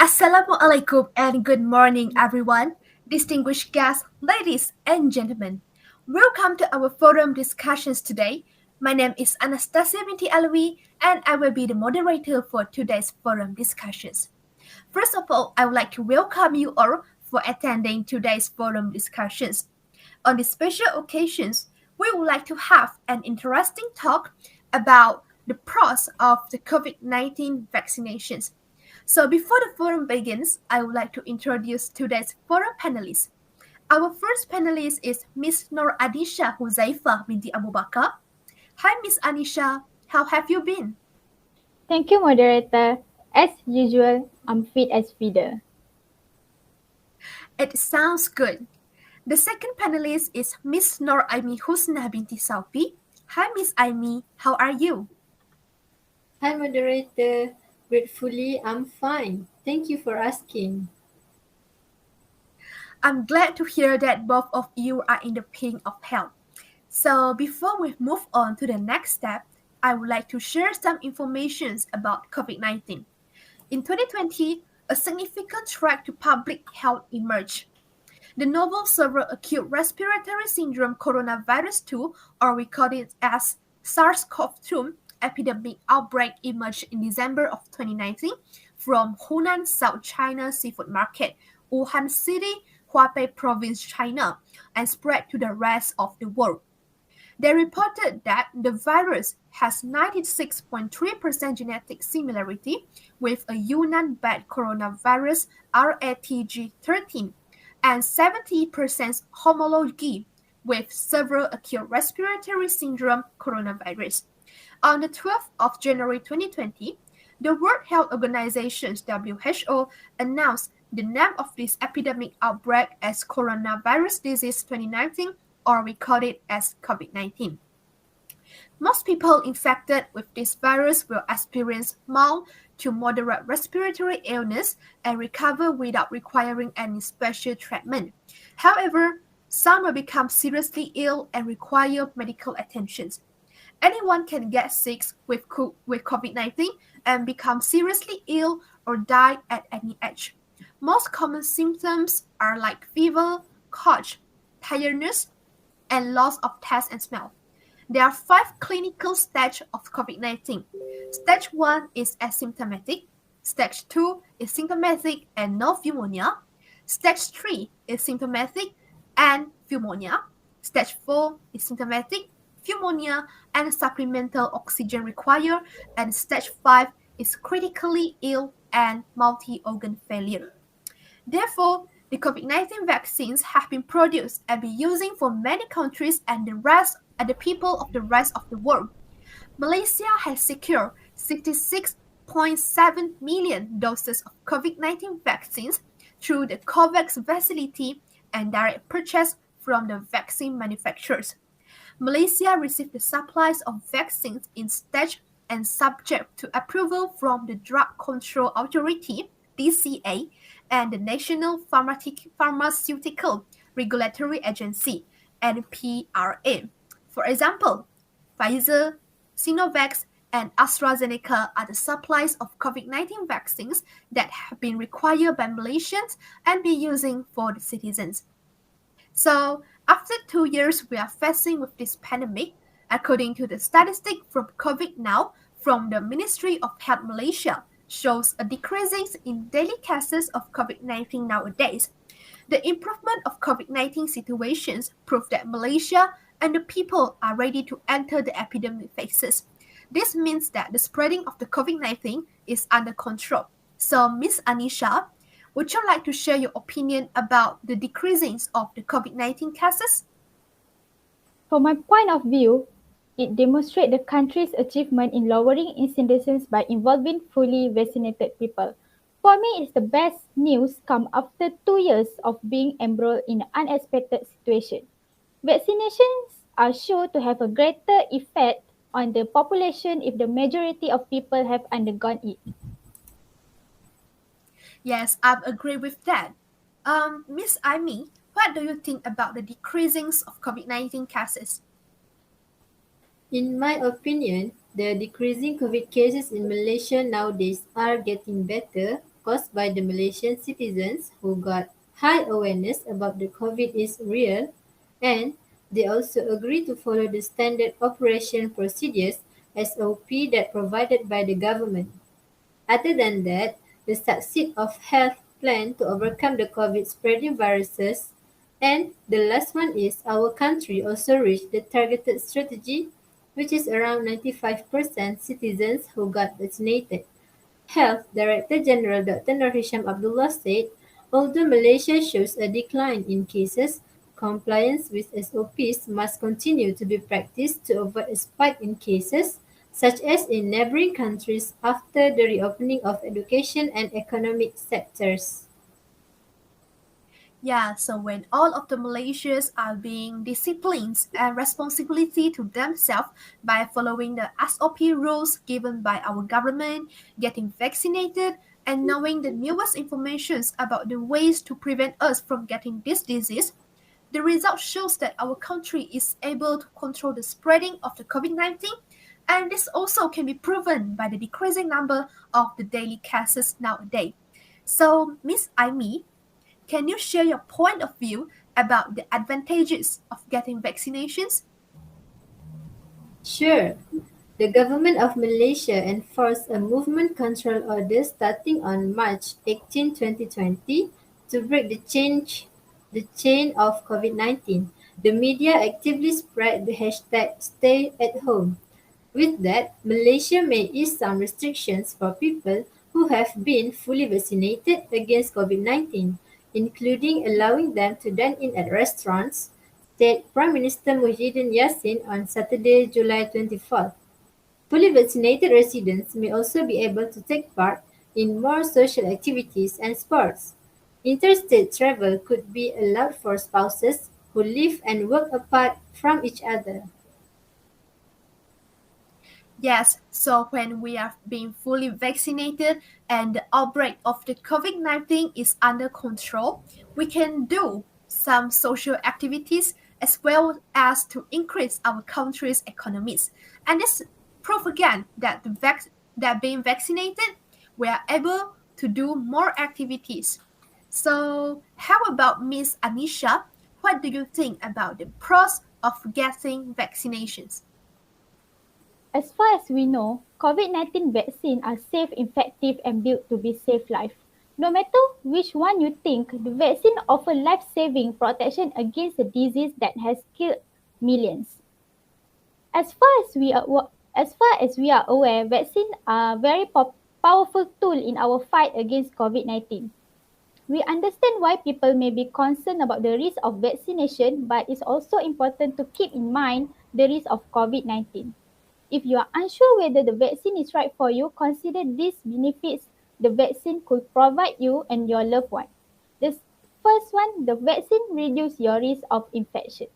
Assalamualaikum and good morning, everyone. Distinguished guests, ladies and gentlemen. Welcome to our forum discussions today. My name is Anastasia binti Alwi, and I will be the moderator for today's forum discussions. First of all, I would like to welcome you all for attending today's forum discussions. On this special occasions, we would like to have an interesting talk about the pros of the COVID-19 vaccinations. So before the forum begins, I would like to introduce today's forum panelists. Our first panelist is Miss Nur Adisha Huzaifah binti Abu Bakar. Hi, Miss Anisha. How have you been? Thank you, moderator. As usual, I'm fit as feeder. It sounds good. The second panelist is Miss Nur Aimi Husna binti Saupi. Hi, Miss Aimi. How are you? Hi, moderator. Gratefully, I'm fine. Thank you for asking. I'm glad to hear that both of you are in the pink of health. So before we move on to the next step, I would like to share some information about COVID-19. In 2020, a significant threat to public health emerged. The novel severe acute respiratory syndrome coronavirus 2, or we call it as SARS-CoV-2, epidemic outbreak emerged in December of 2019 from Hunan, South China seafood market, Wuhan City, Hubei Province, China, and spread to the rest of the world. They reported that the virus has 96.3% genetic similarity with a Yunnan bat coronavirus RATG13 and 70% homology with severe acute respiratory syndrome coronavirus. On the 12th of January 2020, the World Health Organization (WHO) announced the name of this epidemic outbreak as Coronavirus Disease 2019, or we call it as COVID-19. Most people infected with this virus will experience mild to moderate respiratory illness and recover without requiring any special treatment. However, some will become seriously ill and require medical attention. Anyone can get sick with COVID-19 and become seriously ill or die at any age. Most common symptoms are like fever, cough, tiredness, and loss of taste and smell. There are 5 clinical stages of COVID-19. Stage 1 is asymptomatic. Stage 2 is symptomatic and no pneumonia. Stage 3 is symptomatic and pneumonia. Stage 4 is symptomatic, pneumonia, and supplemental oxygen required. And stage 5 is critically ill and multi-organ failure. Therefore, the COVID-19 vaccines have been produced and be using for many countries and the people of the rest of the world. Malaysia has secured 66.7 million doses of COVID-19 vaccines through the COVAX facility and direct purchase from the vaccine manufacturers. Malaysia received the supplies of vaccines in stage and subject to approval from the Drug Control Authority (DCA) and the National Pharmaceutical Regulatory Agency (NPRA). For example, Pfizer, Sinovac, and AstraZeneca are the supplies of COVID-19 vaccines that have been required by Malaysians and be using for the citizens. So, After 2 years we are facing with this pandemic, according to the statistic from COVID now from the Ministry of Health Malaysia, shows a decreasing in daily cases of COVID-19 nowadays. The improvement of COVID-19 situations prove that Malaysia and the people are ready to enter the epidemic phases. This means that the spreading of the COVID-19 is under control. So, Miss Anisha, would you like to share your opinion about the decreasing of the COVID-19 cases? From my point of view, it demonstrates the country's achievement in lowering incidences by involving fully vaccinated people. For me, it's the best news come after 2 years of being embroiled in an unexpected situation. Vaccinations are sure to have a greater effect on the population if the majority of people have undergone it. Yes, I agree with that. Miss Amy, what do you think about the decreasing of COVID-19 cases? In my opinion, the decreasing COVID cases in Malaysia nowadays are getting better caused by the Malaysian citizens who got high awareness about the COVID is real, and they also agree to follow the standard operation procedures SOP that provided by the government. Other than that, the success of health plan to overcome the COVID spreading viruses, and the last one is our country also reached the targeted strategy, which is around 95% citizens who got vaccinated. Health Director General Dr. Nur Hisham Abdullah said, although Malaysia shows a decline in cases, compliance with SOPs must continue to be practiced to avoid a spike in cases, such as in neighboring countries after the reopening of education and economic sectors. Yeah, so when all of the Malaysians are being disciplined and responsibility to themselves by following the SOP rules given by our government, getting vaccinated, and knowing the newest informations about the ways to prevent us from getting this disease, the result shows that our country is able to control the spreading of the COVID-19, and this also can be proven by the decreasing number of the daily cases nowadays. So, Miss Aimee, can you share your point of view about the advantages of getting vaccinations? Sure. The government of Malaysia enforced a movement control order starting on March 18, 2020 to break the chain of COVID-19. The media actively spread the hashtag stay at home. With that, Malaysia may ease some restrictions for people who have been fully vaccinated against COVID-19, including allowing them to dine in at restaurants, said Prime Minister Muhyiddin Yassin on Saturday, July 24th. Fully vaccinated residents may also be able to take part in more social activities and sports. Interstate travel could be allowed for spouses who live and work apart from each other. Yes, so when we are being fully vaccinated and the outbreak of the COVID-19 is under control, we can do some social activities as well as to increase our country's economies. And this proof again that that being vaccinated, we are able to do more activities. So, how about Miss Anisha? What do you think about the pros of getting vaccinations? As far as we know, COVID-19 vaccines are safe, effective, and built to be save life. No matter which one you think, the vaccine offers life-saving protection against a disease that has killed millions. As far as we are, as far as we are aware, vaccines are a very powerful tool in our fight against COVID-19. We understand why people may be concerned about the risk of vaccination, but it's also important to keep in mind the risk of COVID-19. If you are unsure whether the vaccine is right for you, consider these benefits the vaccine could provide you and your loved one. The first one, the vaccine reduces your risk of infection.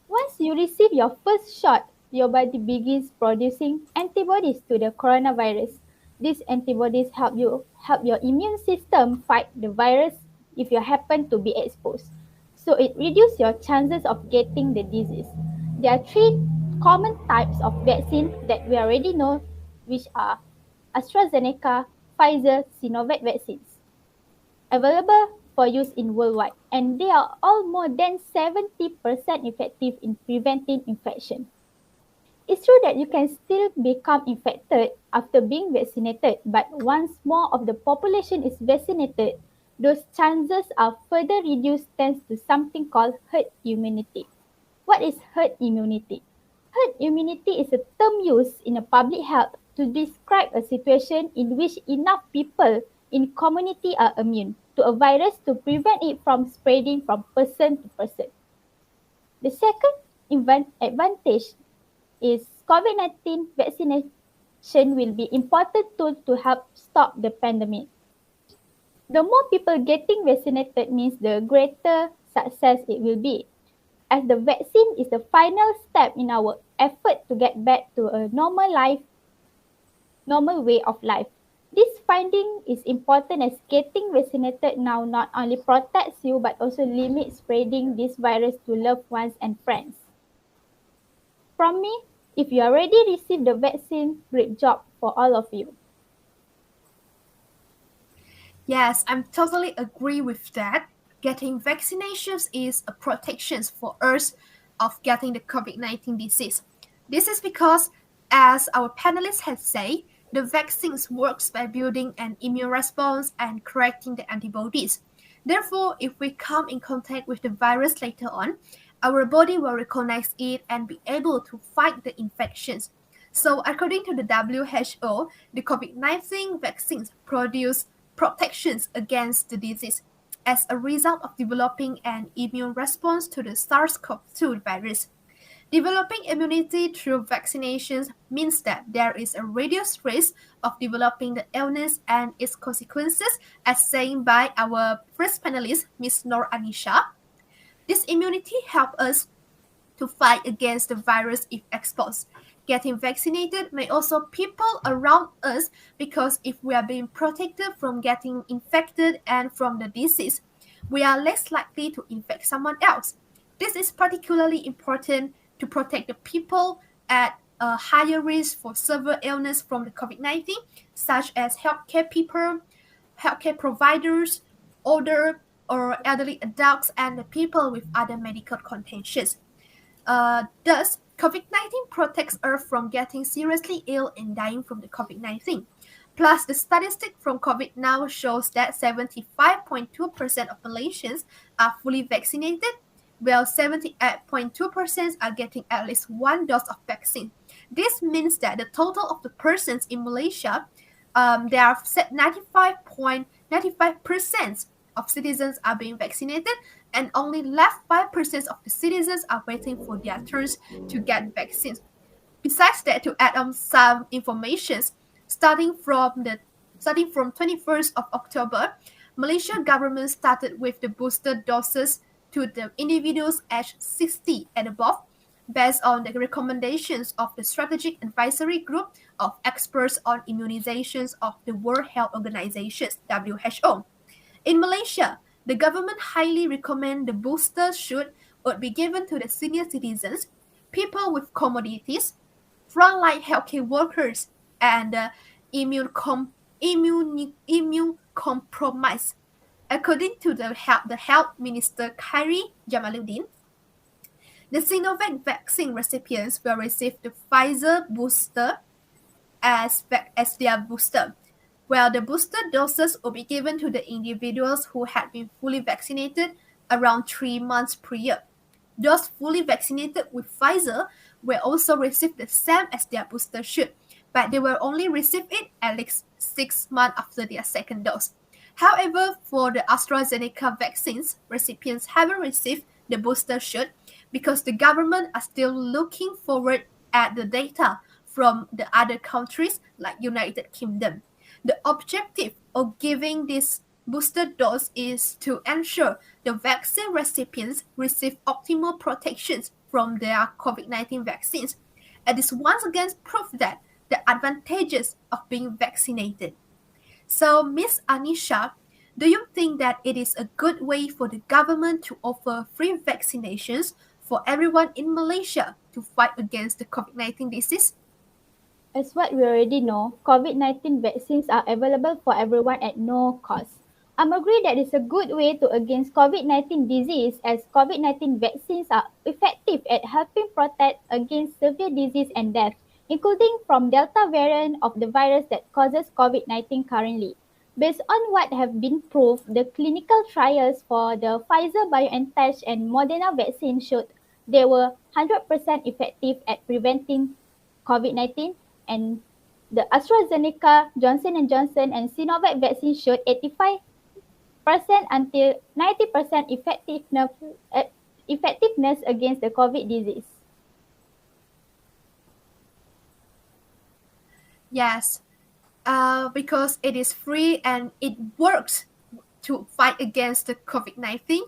Once you receive your first shot, your body begins producing antibodies to the coronavirus. These antibodies help your immune system fight the virus if you happen to be exposed. So it reduces your chances of getting the disease. There are three common types of vaccine that we already know, which are AstraZeneca, Pfizer, Sinovac vaccines. Available for use in worldwide, and they are all more than 70% effective in preventing infection. It's true that you can still become infected after being vaccinated, but once more of the population is vaccinated, those chances are further reduced thanks to something called herd immunity. What is herd immunity? Herd immunity is a term used in a public health to describe a situation in which enough people in community are immune to a virus to prevent it from spreading from person to person. The second advantage is COVID-19 vaccination will be important tool to help stop the pandemic. The more people getting vaccinated means the greater success it will be, as the vaccine is the final step in our effort to get back to a normal way of life. This finding is important as getting vaccinated now not only protects you but also limits spreading this virus to loved ones and friends. From me, if you already received the vaccine, great job for all of you. Yes, I'm totally agree with that. Getting vaccinations is a protection for us of getting the COVID-19 disease. This is because, as our panelists have said, the vaccines works by building an immune response and correcting the antibodies. Therefore, if we come in contact with the virus later on, our body will recognize it and be able to fight the infections. So, according to the WHO, the COVID-19 vaccines produce protections against the disease as a result of developing an immune response to the SARS-CoV-2 virus. Developing immunity through vaccinations means that there is a reduced risk of developing the illness and its consequences, as said by our first panelist, Ms. Noor Anisha. This immunity helps us to fight against the virus if exposed. Getting vaccinated may also people around us because if we are being protected from getting infected and from the disease, we are less likely to infect someone else. This is particularly important to protect the people at a higher risk for severe illness from the COVID-19, such as healthcare people, healthcare providers, older or elderly adults, and the people with other medical conditions. Thus, COVID-19 protects us from getting seriously ill and dying from the COVID-19. Plus, the statistic from COVID now shows that 75.2% of Malaysians are fully vaccinated, while 78.2% are getting at least one dose of vaccine. This means that the total of the persons in Malaysia, there are 95.95% of citizens are being vaccinated, and only left 5% of the citizens are waiting for their turns to get vaccines. Besides that, to add on some informations, starting from 21st of October, Malaysia government started with the booster doses to the individuals aged 60 and above, based on the recommendations of the Strategic Advisory Group of Experts on Immunizations of the World Health Organization (WHO). In Malaysia, the government highly recommend the booster shot would be given to the senior citizens, people with comorbidities, frontline healthcare workers, and immune compromised. According to the health minister Khairi Jamaluddin, the Sinovac vaccine recipients will receive the Pfizer booster as their booster, while the booster doses will be given to the individuals who had been fully vaccinated around 3 months prior. Those fully vaccinated with Pfizer will also receive the same as their booster shot, but they will only receive it at least 6 months after their second dose. However, for the AstraZeneca vaccines, recipients haven't received the booster shot because the government are still looking forward at the data from the other countries like United Kingdom. The objective of giving this booster dose is to ensure the vaccine recipients receive optimal protections from their COVID-19 vaccines. And this once again proves that the advantages of being vaccinated. So, Miss Anisha, do you think that it is a good way for the government to offer free vaccinations for everyone in Malaysia to fight against the COVID-19 disease? As what we already know, COVID-19 vaccines are available for everyone at no cost. I'm agree that it's a good way to against COVID-19 disease as COVID-19 vaccines are effective at helping protect against severe disease and death, including from Delta variant of the virus that causes COVID-19 currently. Based on what have been proved, the clinical trials for the Pfizer BioNTech and Moderna vaccine showed they were 100% effective at preventing COVID-19, and the AstraZeneca, Johnson and Johnson, and Sinovac vaccine showed 85% until 90% effectiveness against the COVID disease. Yes, because it is free and it works to fight against the COVID-19.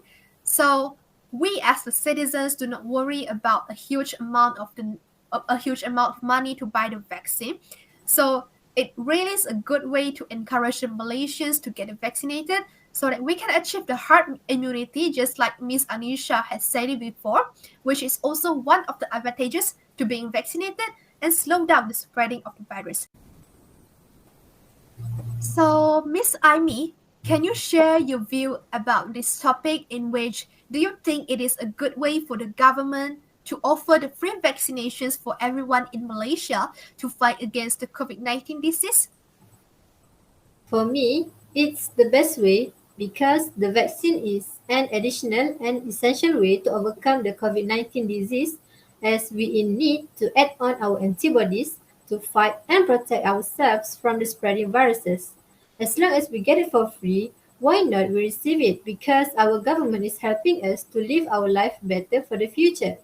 So we as the citizens do not worry about a huge amount of money to buy the vaccine. So it really is a good way to encourage the Malaysians to get vaccinated so that we can achieve the herd immunity, just like Miss Anisha has said it before, which is also one of the advantages to being vaccinated and slow down the spreading of the virus. So, Miss Amy, can you share your view about this topic in which do you think it is a good way for the government to offer the free vaccinations for everyone in Malaysia to fight against the COVID-19 disease? For me, it's the best way because the vaccine is an additional and essential way to overcome the COVID-19 disease as we in need to add on our antibodies to fight and protect ourselves from the spreading viruses. As long as we get it for free, why not we receive it because our government is helping us to live our life better for the future.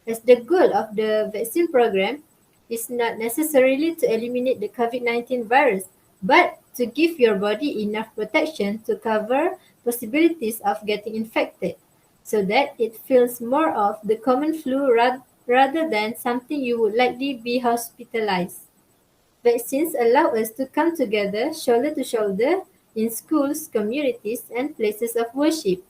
As the goal of the vaccine program is not necessarily to eliminate the COVID-19 virus, but to give your body enough protection to cover possibilities of getting infected, so that it feels more of the common flu rather than something you would likely be hospitalized. Vaccines allow us to come together shoulder to shoulder in schools, communities, and places of worship.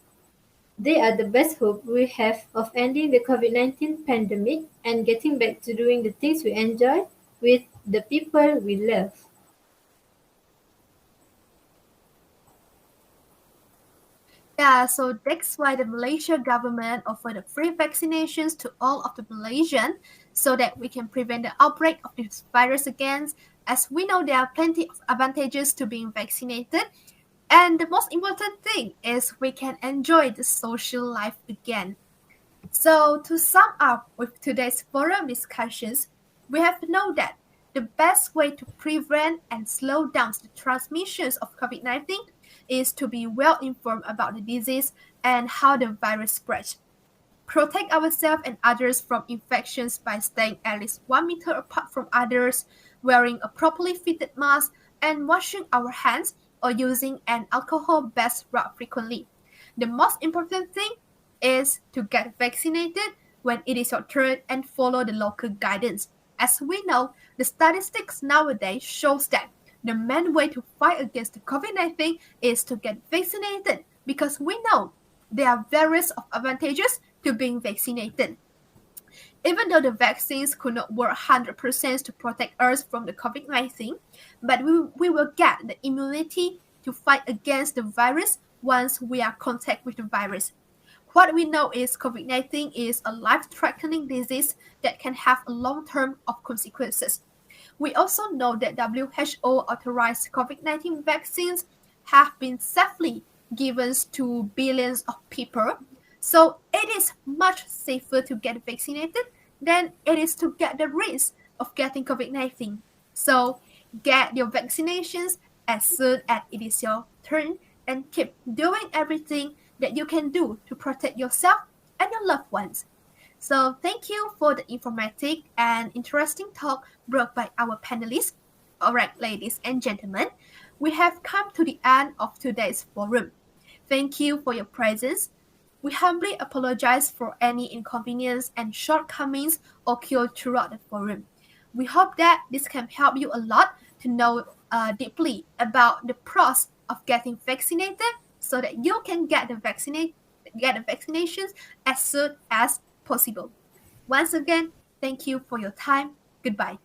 They are the best hope we have of ending the COVID-19 pandemic and getting back to doing the things we enjoy with the people we love. Yeah, so that's why the Malaysia government offered the free vaccinations to all of the Malaysians so that we can prevent the outbreak of this virus again. As we know, there are plenty of advantages to being vaccinated. And the most important thing is we can enjoy the social life again. So, to sum up with today's forum discussions, we have known that the best way to prevent and slow down the transmissions of COVID-19 is to be well informed about the disease and how the virus spreads. Protect ourselves and others from infections by staying at least 1 meter apart from others, wearing a properly fitted mask, and washing our hands or using an alcohol-based rub frequently. The most important thing is to get vaccinated when it is your turn and follow the local guidance. As we know, the statistics nowadays shows that the main way to fight against the COVID-19 is to get vaccinated because we know there are various of advantages to being vaccinated. Even though the vaccines could not work 100% to protect us from the COVID-19, but we will get the immunity to fight against the virus once we are in contact with the virus. What we know is COVID-19 is a life-threatening disease that can have a long-term of consequences. We also know that WHO authorized COVID-19 vaccines have been safely given to billions of people. So it is much safer to get vaccinated than it is to get the risk of getting COVID-19. So get your vaccinations as soon as it is your turn and keep doing everything that you can do to protect yourself and your loved ones. So thank you for the informative and interesting talk brought by our panelists. Alright, ladies and gentlemen, we have come to the end of today's forum. Thank you for your presence. We humbly apologize for any inconvenience and shortcomings occurred throughout the forum. We hope that this can help you a lot to know deeply about the process of getting vaccinated so that you can get the vaccinations as soon as possible. Once again, thank you for your time. Goodbye.